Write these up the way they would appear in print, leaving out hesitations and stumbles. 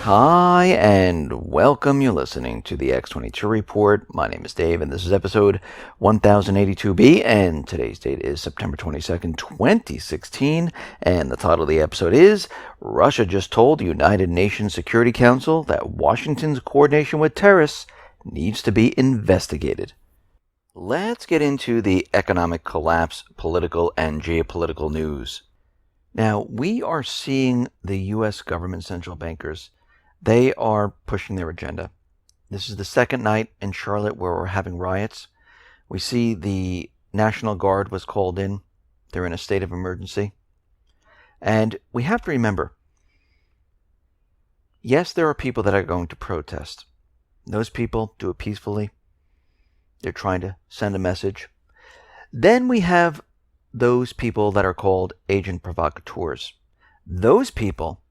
Hi, and welcome. You're listening to the X22 Report. My name is Dave, and this is episode 1082B, and today's date is September 22nd, 2016, and the title of the episode is Russia Just Told the United Nations Security Council that Washington's coordination with terrorists needs to be investigated. Let's get into the economic collapse, political, and geopolitical news. Now, we are seeing the U.S. government central bankers. They are pushing their agenda. This is the second night in Charlotte where we're having riots. We see the National Guard was called in. They're in a state of emergency. And we have to remember, yes, there are people that are going to protest. Those people do it peacefully. They're trying to send a message. Then we have those people that are called agent provocateurs. Those people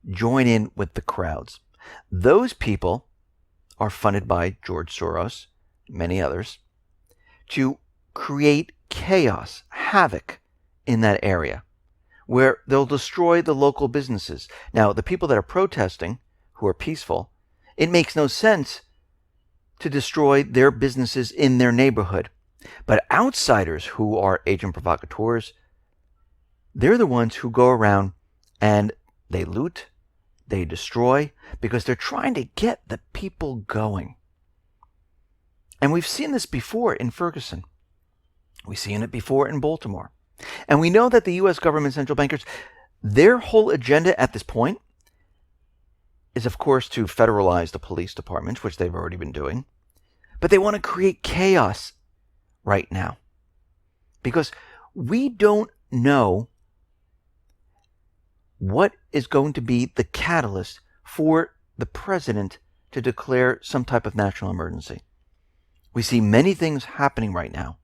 join in with the crowds. Those people are funded by George Soros, many others, to create chaos, havoc in that area, where they'll destroy the local businesses. Now, the people that are protesting, who are peaceful, it makes no sense to destroy their businesses in their neighborhood. But outsiders who are agent provocateurs, they're the ones who go around and they loot, they destroy, because they're trying to get the people going. And we've seen this before in Ferguson. We've seen it before in Baltimore. And we know that the U.S. government central bankers, their whole agenda at this point is, of course, to federalize the police departments, which they've already been doing. But they want to create chaos right now, because we don't know what is going to be the catalyst for the president to declare some type of national emergency. We see many things happening right now.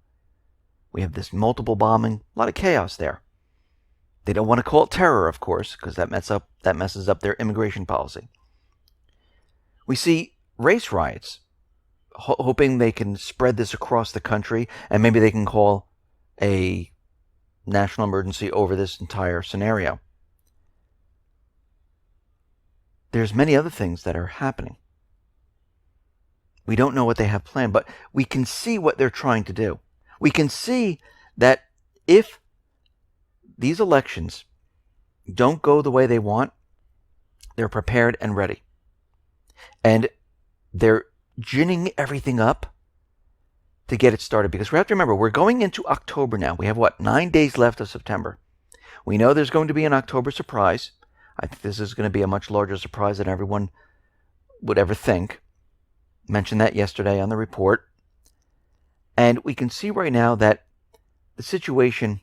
We have this multiple bombing, a lot of chaos there. They don't want to call it terror, of course, because that messes up their immigration policy. We see race riots, hoping they can spread this across the country, and maybe they can call a national emergency over this entire scenario. There's many other things that are happening. We don't know what they have planned, but we can see what they're trying to do. We can see that if these elections don't go the way they want, they're prepared and ready. And they're ginning everything up to get it started, because we have to remember, we're going into October now. We have 9 days left of September. We know there's going to be an October surprise. I think this is going to be a much larger surprise than everyone would ever think. Mentioned that yesterday on the report. And we can see right now that the situation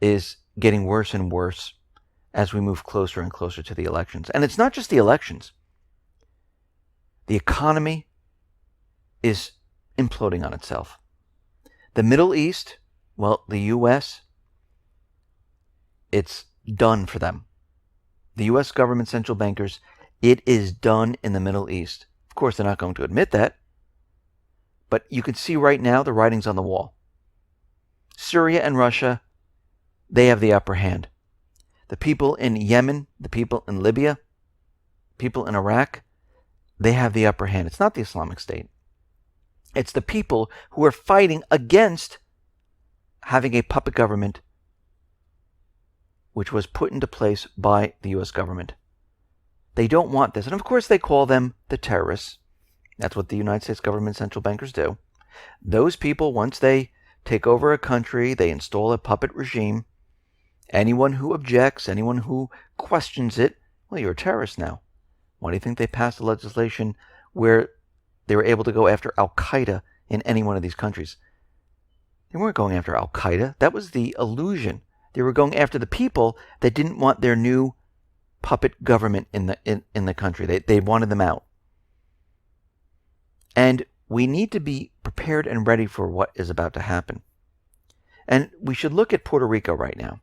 is getting worse and worse as we move closer and closer to the elections. And it's not just the elections. The economy is imploding on itself. The Middle East, well, the U.S., it's done for them. The U.S. government central bankers, it is done in the Middle East. Of course, they're not going to admit that. But you can see right now the writing's on the wall. Syria and Russia, they have the upper hand. The people in Yemen, the people in Libya, people in Iraq, they have the upper hand. It's not the Islamic State. It's the people who are fighting against having a puppet government which was put into place by the U.S. government. They don't want this. And of course they call them the terrorists. That's what the United States government central bankers do. Those people, once they take over a country, they install a puppet regime. Anyone who objects, anyone who questions it, well, you're a terrorist now. Why do you think they passed the legislation where they were able to go after Al-Qaeda in any one of these countries? They weren't going after Al-Qaeda. That was the illusion. They were going after the people that didn't want their new puppet government in the country. They wanted them out. And we need to be prepared and ready for what is about to happen. And we should look at Puerto Rico right now.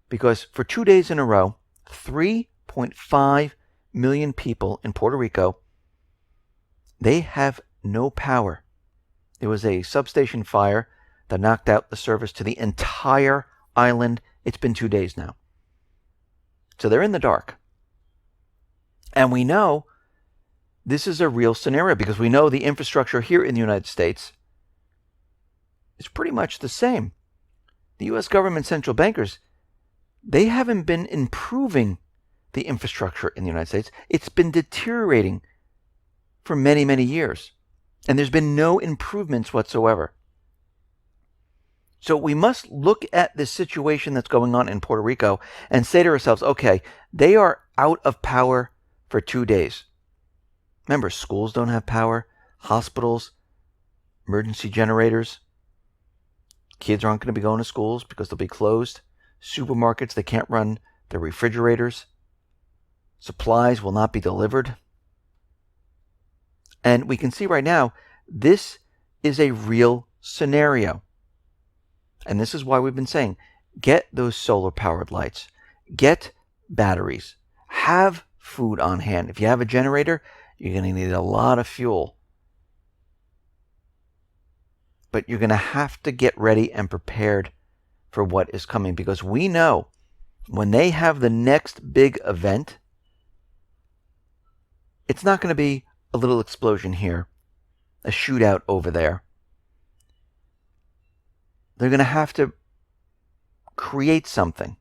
Because for 2 days in a row, 3.5 million people in Puerto Rico, they have no power. There was a substation fire that knocked out the service to the entire island. It's been 2 days now. So they're in the dark. And we know this is a real scenario because we know the infrastructure here in the United States is pretty much the same. The U.S. government central bankers, they haven't been improving the infrastructure in the United States. It's been deteriorating for many, many years. And there's been no improvements whatsoever. So we must look at this situation that's going on in Puerto Rico and say to ourselves, okay, they are out of power for 2 days. Remember, schools don't have power, hospitals, emergency generators. Kids aren't going to be going to schools because they'll be closed. Supermarkets, they can't run their refrigerators. Supplies will not be delivered. And we can see right now, this is a real scenario. And this is why we've been saying, get those solar-powered lights. Get batteries. Have food on hand. If you have a generator, you're going to need a lot of fuel. But you're going to have to get ready and prepared for what is coming. Because we know when they have the next big event, it's not going to be a little explosion here, a shootout over there. They're going to have to create something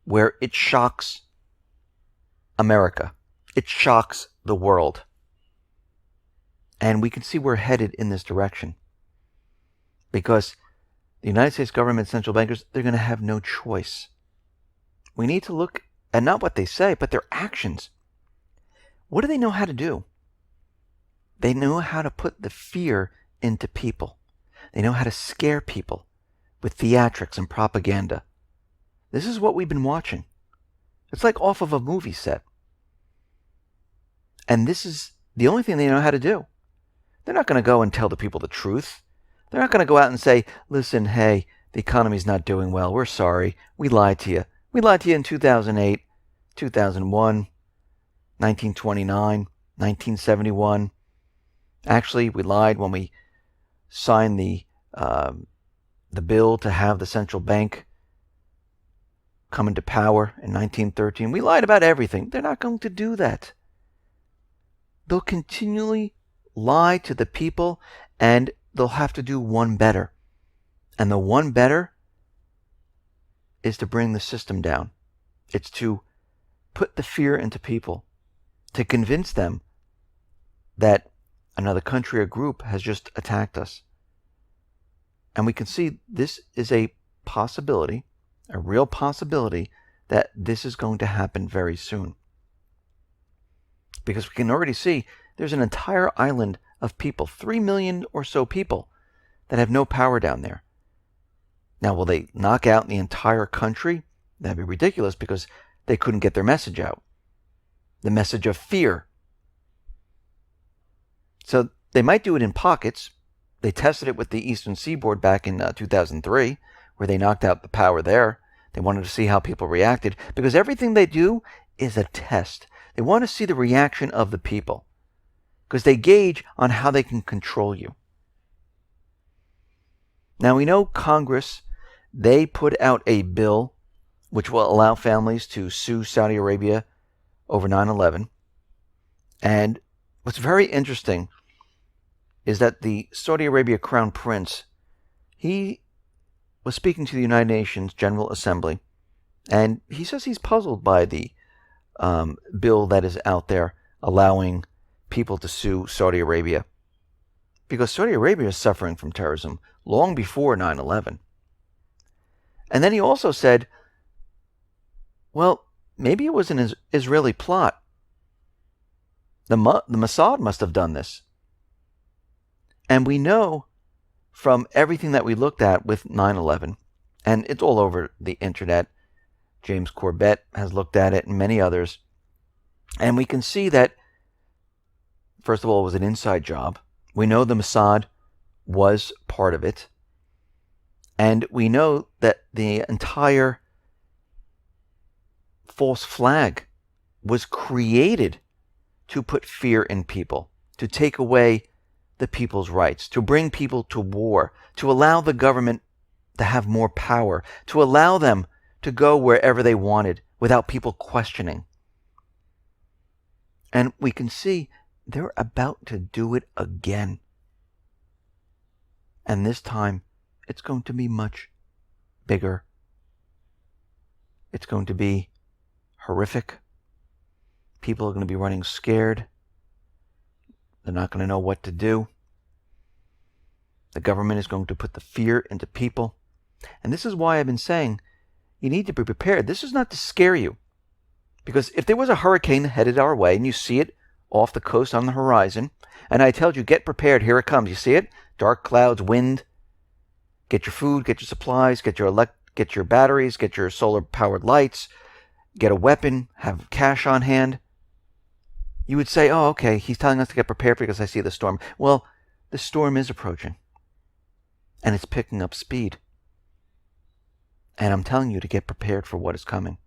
where it shocks America. It shocks the world. And we can see we're headed in this direction. Because the United States government central bankers, they're going to have no choice. We need to look at not what they say, but their actions. What do they know how to do? They know how to put the fear into people. They know how to scare people with theatrics and propaganda. This is what we've been watching. It's like off of a movie set. And this is the only thing they know how to do. They're not going to go and tell the people the truth. They're not going to go out and say, listen, hey, the economy's not doing well. We're sorry. We lied to you. We lied to you in 2008, 2001, 1929, 1971. Actually, we lied when we signed the bill to have the central bank come into power in 1913. We lied about everything. They're not going to do that. They'll continually lie to the people, and they'll have to do one better. And the one better is to bring the system down. It's to put the fear into people, to convince them that another country or group has just attacked us. And we can see this is a possibility, a real possibility, that this is going to happen very soon. Because we can already see there's an entire island of people, 3 million or so people, that have no power down there. Now, will they knock out the entire country? That'd be ridiculous because they couldn't get their message out. The message of fear. So they might do it in pockets. They tested it with the Eastern Seaboard back in 2003, where they knocked out the power there. They wanted to see how people reacted, because everything they do is a test. They want to see the reaction of the people, because they gauge on how they can control you. Now, we know Congress, they put out a bill which will allow families to sue Saudi Arabia over 9/11. And what's very interesting is that the Saudi Arabia Crown Prince, he was speaking to the United Nations General Assembly, and he says he's puzzled by the bill that is out there allowing people to sue Saudi Arabia, because Saudi Arabia is suffering from terrorism long before 9/11. And then he also said, well, maybe it was an Israeli plot. The Mossad must have done this. And we know from everything that we looked at with 9/11, and it's all over the internet, James Corbett has looked at it and many others, and we can see that, first of all, it was an inside job. We know the Mossad was part of it. And we know that the entire false flag was created to put fear in people, to take away the people's rights, to bring people to war, to allow the government to have more power, to allow them to go wherever they wanted without people questioning. And we can see they're about to do it again. And this time, it's going to be much bigger. It's going to be horrific. People are going to be running scared. They're not going to know what to do. The government is going to put the fear into people. And this is why I've been saying you need to be prepared. This is not to scare you. Because if there was a hurricane headed our way and you see it off the coast on the horizon, and I told you, get prepared, here it comes. You see it? Dark clouds, wind. Get your food, get your supplies, get your batteries, get your solar-powered lights, get a weapon, have cash on hand. You would say, oh, okay, he's telling us to get prepared because I see the storm. Well, the storm is approaching. And it's picking up speed. And I'm telling you to get prepared for what is coming.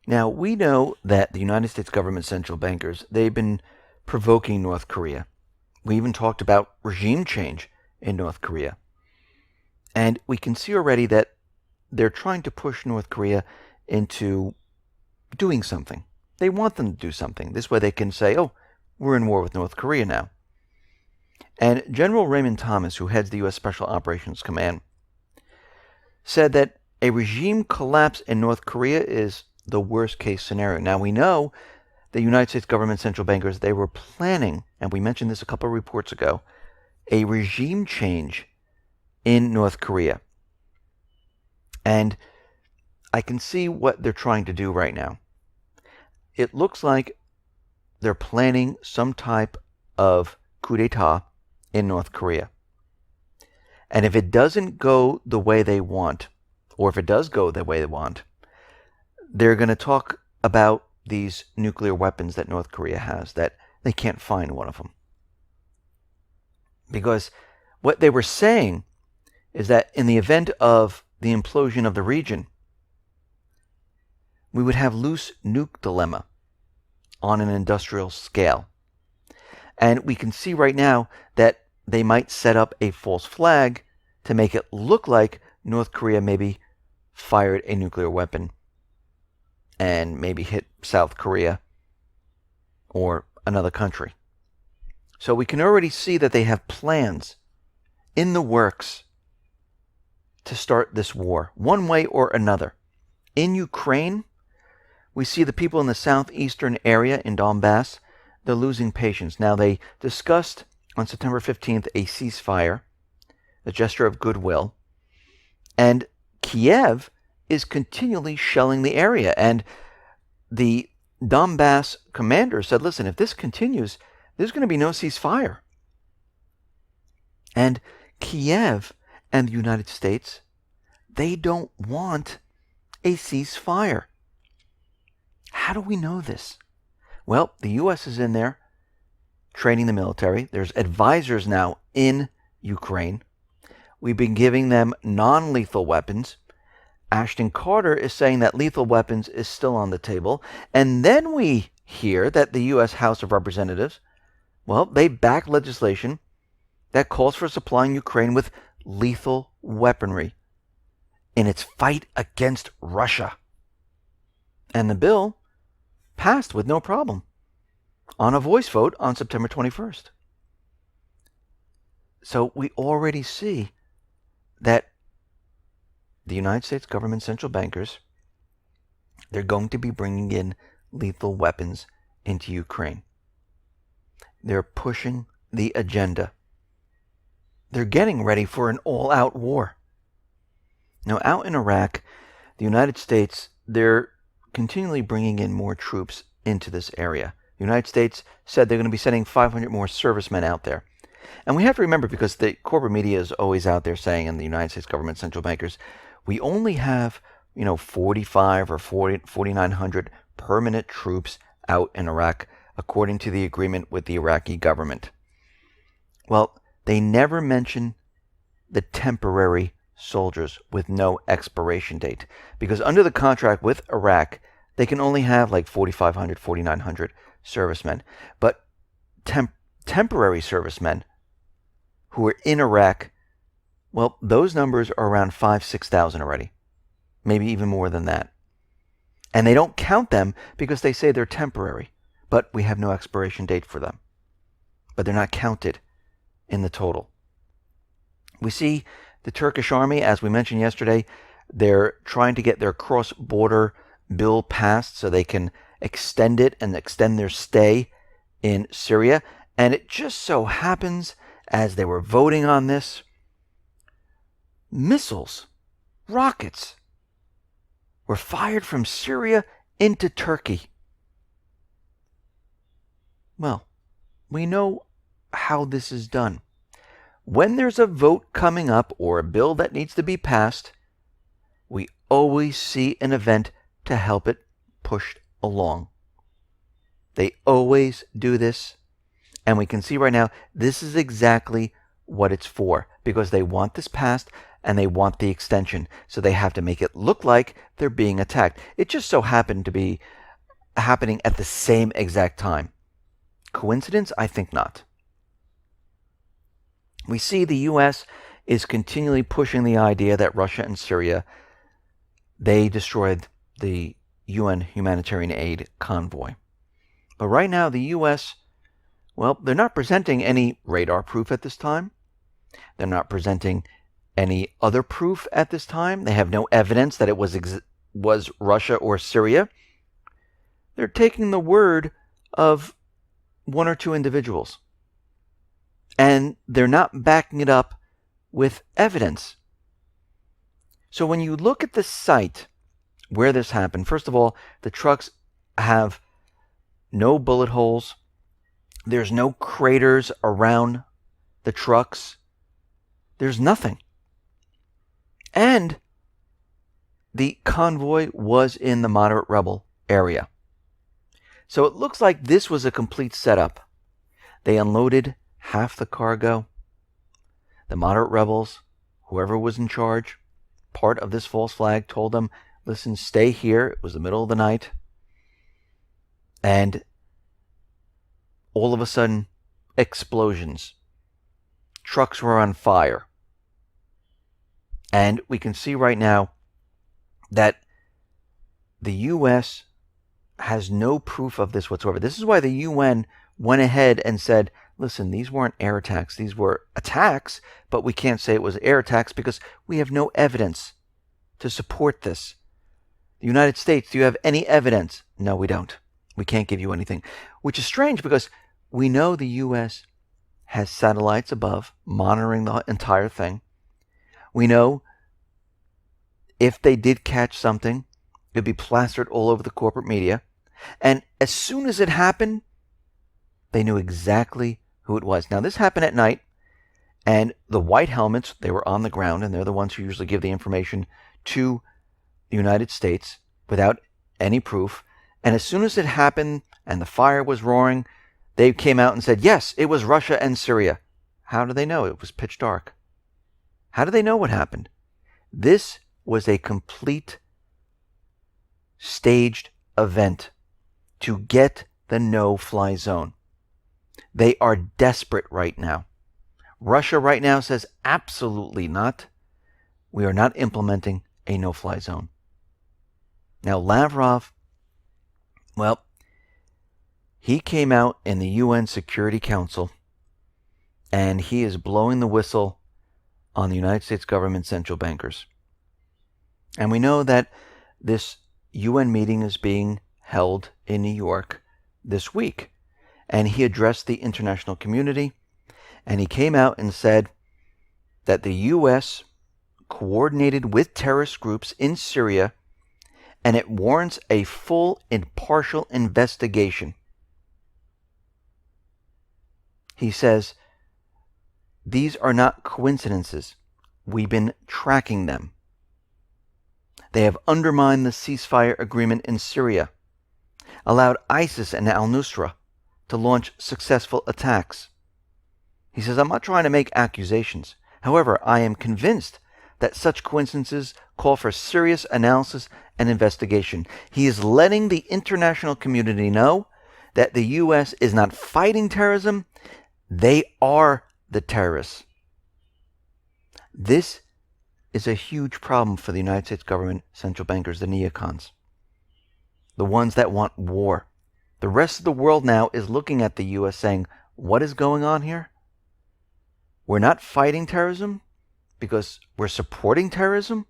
Now, we know that the United States government central bankers, they've been provoking North Korea. We even talked about regime change in North Korea. And we can see already that they're trying to push North Korea into doing something. They want them to do something. This way they can say, oh, we're in war with North Korea now. And General Raymond Thomas, who heads the U.S. Special Operations Command, said that a regime collapse in North Korea is the worst case scenario. Now, we know the United States government central bankers, they were planning, and we mentioned this a couple of reports ago, a regime change in North Korea. And I can see what they're trying to do right now. It looks like they're planning some type of coup d'etat in North Korea. And if it doesn't go the way they want, or if it does go the way they want, they're going to talk about these nuclear weapons that North Korea has, that they can't find one of them. Because what they were saying is that in the event of the implosion of the region, we would have loose nuke dilemma on an industrial scale. And we can see right now that they might set up a false flag to make it look like North Korea maybe fired a nuclear weapon and maybe hit South Korea or another country. So we can already see that they have plans in the works to start this war, one way or another. In Ukraine, we see the people in the southeastern area in Donbass, they're losing patience. Now, they discussed on September 15th a ceasefire, a gesture of goodwill, and Kiev is continually shelling the area. And the Donbass commander said, listen, if this continues, there's going to be no ceasefire. And Kiev and the United States, they don't want a ceasefire. How do we know this? Well, the U.S. is in there training the military. There's advisors now in Ukraine. We've been giving them non-lethal weapons. Ashton Carter is saying that lethal weapons is still on the table. And then we hear that the U.S. House of Representatives, well, they back legislation that calls for supplying Ukraine with lethal weaponry in its fight against Russia. And the bill passed with no problem on a voice vote on September 21st. So we already see that the United States government central bankers, they're going to be bringing in lethal weapons into Ukraine. They're pushing the agenda. They're getting ready for an all-out war. Now, out in Iraq, the United States, they're continually bringing in more troops into this area. The United States said they're going to be sending 500 more servicemen out there. And we have to remember, because the corporate media is always out there saying, and the United States government central bankers, we only have, 45 or 4,900 permanent troops out in Iraq, according to the agreement with the Iraqi government. Well, they never mention the temporary soldiers with no expiration date, because under the contract with Iraq, they can only have like 4,500, 4,900 servicemen. But temporary servicemen who are in Iraq, well, those numbers are around 5,000, 6,000 already, maybe even more than that. And they don't count them because they say they're temporary. but we have no expiration date for them. But they're not counted in the total. We see the Turkish army, as we mentioned yesterday, they're trying to get their cross-border bill passed so they can extend it and extend their stay in Syria. And it just so happens, as they were voting on this, missiles, rockets, were fired from Syria into Turkey. Well, we know how this is done. When there's a vote coming up or a bill that needs to be passed, we always see an event to help it pushed along. They always do this, and we can see right now this is exactly what it's for, because they want this passed and they want the extension, so they have to make it look like they're being attacked. It just so happened to be happening at the same exact time. Coincidence? I think not. We see the U.S. is continually pushing the idea that Russia and Syria, they destroyed the UN humanitarian aid convoy. But right now, the U.S., well, they're not presenting any radar proof at this time. They're not presenting any other proof at this time. They have no evidence that it was Russia or Syria. They're taking the word of one or two individuals. And they're not backing it up with evidence. So when you look at the site where this happened, first of all, the trucks have no bullet holes. There's no craters around the trucks. There's nothing. And the convoy was in the moderate rebel area. So it looks like this was a complete setup. They unloaded half the cargo. The moderate rebels, whoever was in charge, part of this false flag, told them, listen, stay here. It was the middle of the night. And all of a sudden, explosions. Trucks were on fire. And we can see right now that the U.S. has no proof of this whatsoever. This is why the UN went ahead and said, listen, these weren't air attacks. These were attacks, but we can't say it was air attacks because we have no evidence to support this. The United States, do you have any evidence? No, we don't. We can't give you anything. Which is strange because we know the U.S. has satellites above monitoring the entire thing. We know if they did catch something, it would be plastered all over the corporate media. And as soon as it happened, they knew exactly who it was. Now, this happened at night, and the white helmets, they were on the ground, and they're the ones who usually give the information to the United States without any proof. And as soon as it happened and the fire was roaring, they came out and said, yes, it was Russia and Syria. How do they know? It was pitch dark. How do they know what happened? This was a complete staged event to get the no-fly zone. They are desperate right now. Russia right now says absolutely not. We are not implementing a no-fly zone. Now Lavrov, well, he came out in the UN Security Council and he is blowing the whistle on the United States government central bankers. And we know that this UN meeting is being held in New York this week. And he addressed the international community, and he came out and said that the U.S. coordinated with terrorist groups in Syria, and it warrants a full, impartial investigation. He says, these are not coincidences. We've been tracking them. They have undermined the ceasefire agreement in Syria, allowed ISIS and al-Nusra to launch successful attacks. He says, I'm not trying to make accusations. However, I am convinced that such coincidences call for serious analysis and investigation. He is letting the international community know that the U.S. is not fighting terrorism. They are the terrorists. This is a huge problem for the United States government central bankers, the neocons, the ones that want war. The rest of the world now is looking at the U.S. saying, what is going on here? We're not fighting terrorism because we're supporting terrorism?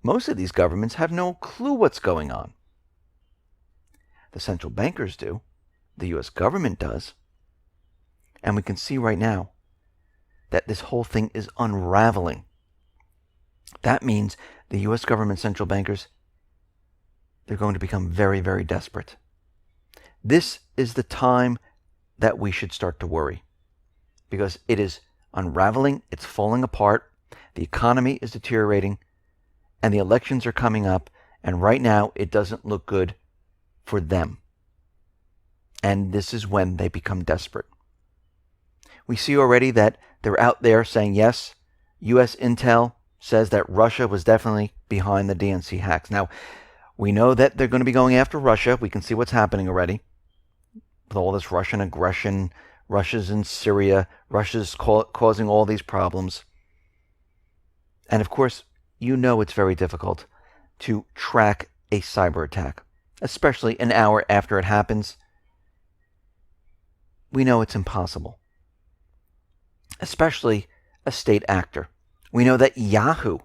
Most of these governments have no clue what's going on. The central bankers do. The U.S. government does. And we can see right now that this whole thing is unraveling. That means the U.S. government central bankers, they're going to become very, very desperate. This is the time that we should start to worry, because it is unraveling, it's falling apart, the economy is deteriorating, and the elections are coming up, and right now it doesn't look good for them. And this is when they become desperate. We see already that they're out there saying, yes, U.S. intel says that Russia was definitely behind the DNC hacks. Now, we know that they're going to be going after Russia. We can see what's happening already. With all this Russian aggression, Russia's in Syria, Russia's causing all these problems. And of course, you know it's very difficult to track a cyber attack, especially an hour after it happens. We know it's impossible, especially a state actor. We know that Yahoo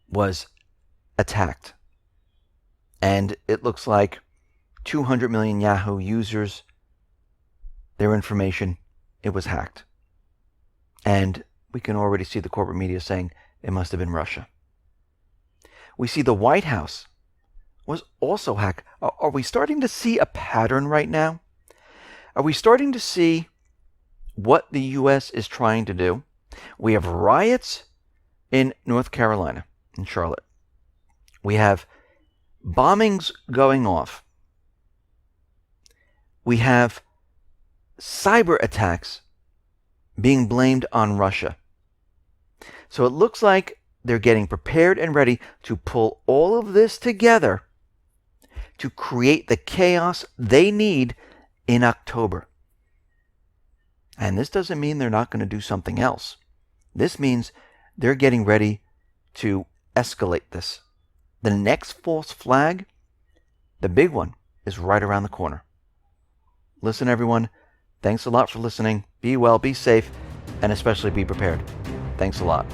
was attacked, and it looks like 200 million Yahoo users, their information, it was hacked. And we can already see the corporate media saying it must have been Russia. We see the White House was also hacked. Are we starting to see a pattern right now? Are we starting to see what the U.S. is trying to do? We have riots in North Carolina, in Charlotte. We have bombings going off. We have cyber attacks being blamed on Russia. So it looks like they're getting prepared and ready to pull all of this together to create the chaos they need in October. And this doesn't mean they're not going to do something else. This means they're getting ready to escalate this. The next false flag, the big one, is right around the corner. Listen, everyone, thanks a lot for listening. Be well, be safe, and especially be prepared. Thanks a lot.